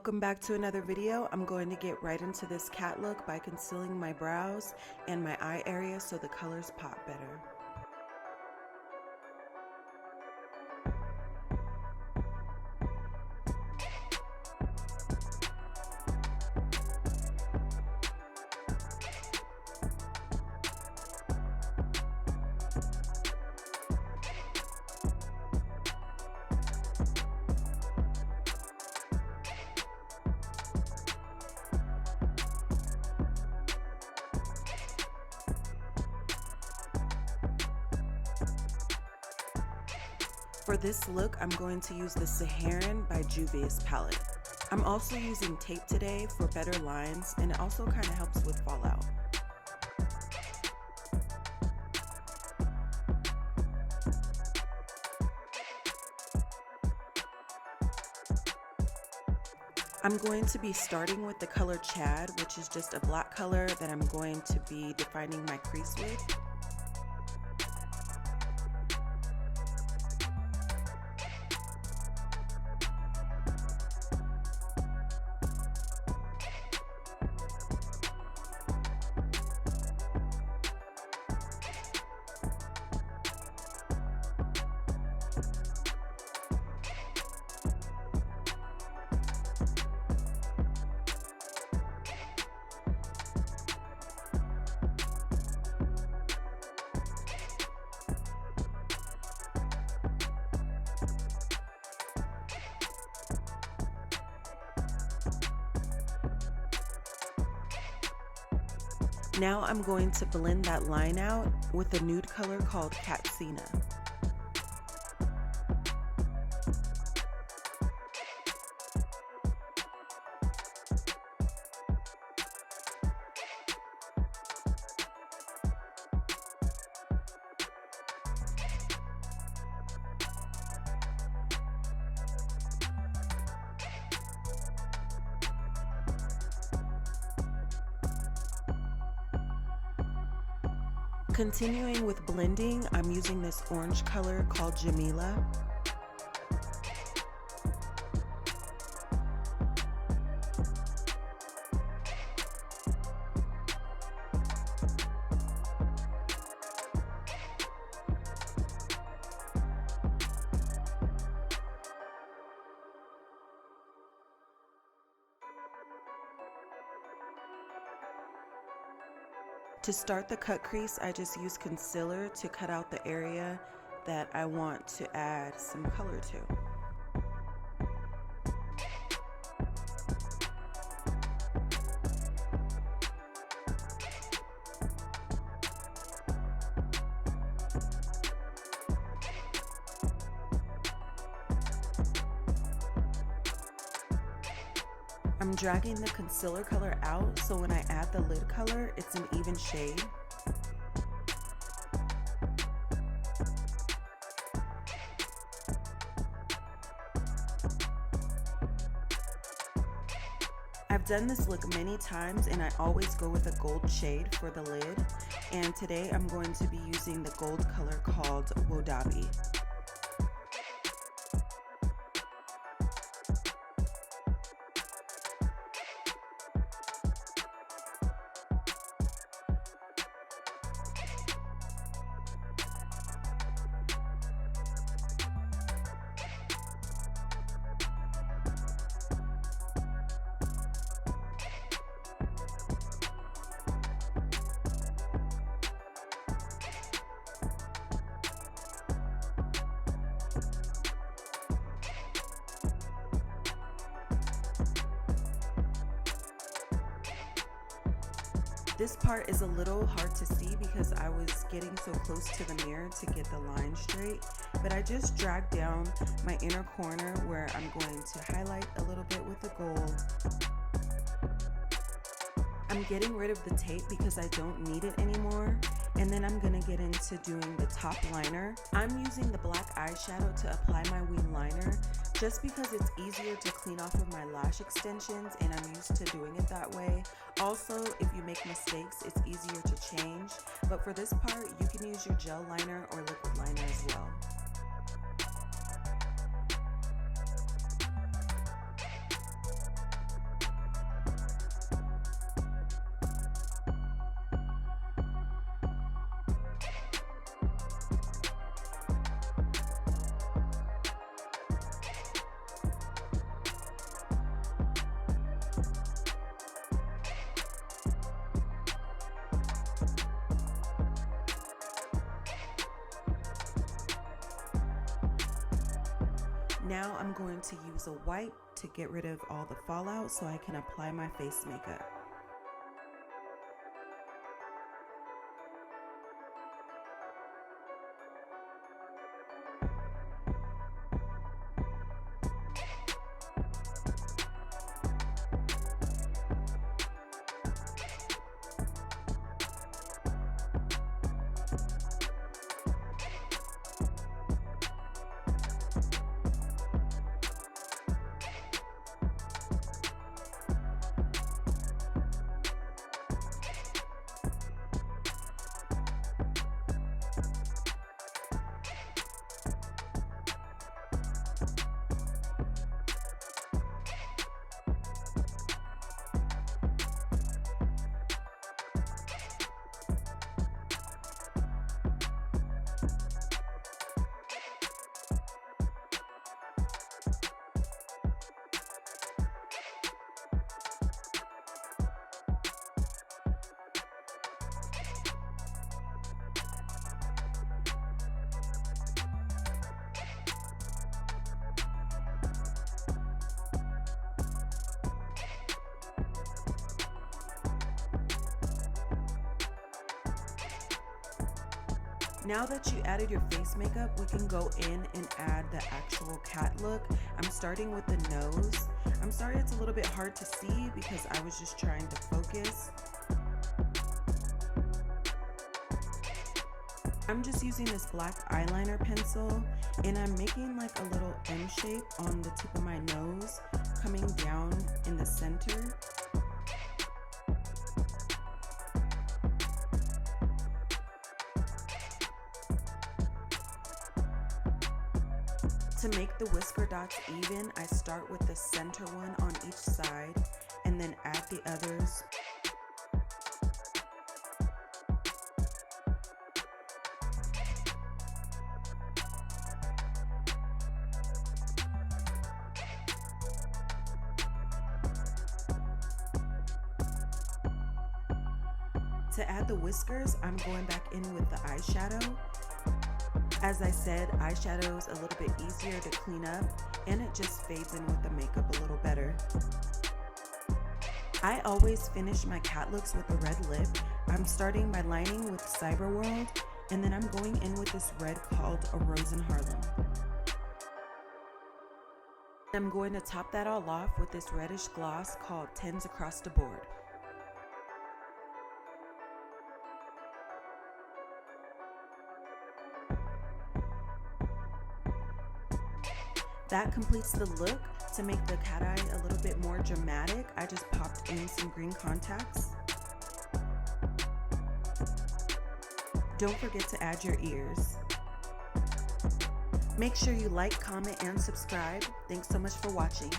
Welcome back to another video. I'm going to get right into this cat look by concealing my brows and my eye area so the colors pop better. For this look, I'm going to use the Saharan by Juvias palette. I'm also using tape today for better lines, and it also kind of helps with fallout. I'm going to be starting with the color Chad, which is just a black color that I'm going to be defining my crease with. Now I'm going to blend that line out with a nude color called Katsina. Continuing with blending, I'm using this orange color called Jamila. To start the cut crease, I just use concealer to cut out the area that I want to add some color to. I'm dragging the concealer color out so when I add the lid color, it's an even shade. I've done this look many times and I always go with a gold shade for the lid, and today I'm going to be using the gold color called Wodaabe. This part is a little hard to see because I was getting so close to the mirror to get the line straight, but I just dragged down my inner corner where I'm going to highlight a little bit with the gold. I'm getting rid of the tape because I don't need it anymore, and then I'm going to get into doing the top liner. I'm using the black eyeshadow to apply my wing liner just because it's easier to clean off of my lash extensions and I'm used to doing it that way. Also, if you make mistakes, it's easier to change, but for this part, you can use your gel liner or liquid liner as well. Now I'm going to use a wipe to get rid of all the fallout so I can apply my face makeup. Now that you added your face makeup, we can go in and add the actual cat look. I'm starting with the nose. I'm sorry it's a little bit hard to see because I was just trying to focus. I'm just using this black eyeliner pencil and I'm making like a little M shape on the tip of my nose, coming down in the center. To make the whisker dots even, I start with the center one on each side and then add the others. To add the whiskers, I'm going back in with the eyeshadow. As I said, eyeshadow is a little bit easier to clean up and it just fades in with the makeup a little better. I always finish my cat looks with a red lip. I'm starting by lining with Cyber World and then I'm going in with this red called A Rose in Harlem. I'm going to top that all off with this reddish gloss called 10s Across the Board. That completes the look. To make the cat eye a little bit more dramatic, I just popped in some green contacts. Don't forget to add your ears. Make sure you like, comment, and subscribe. Thanks so much for watching.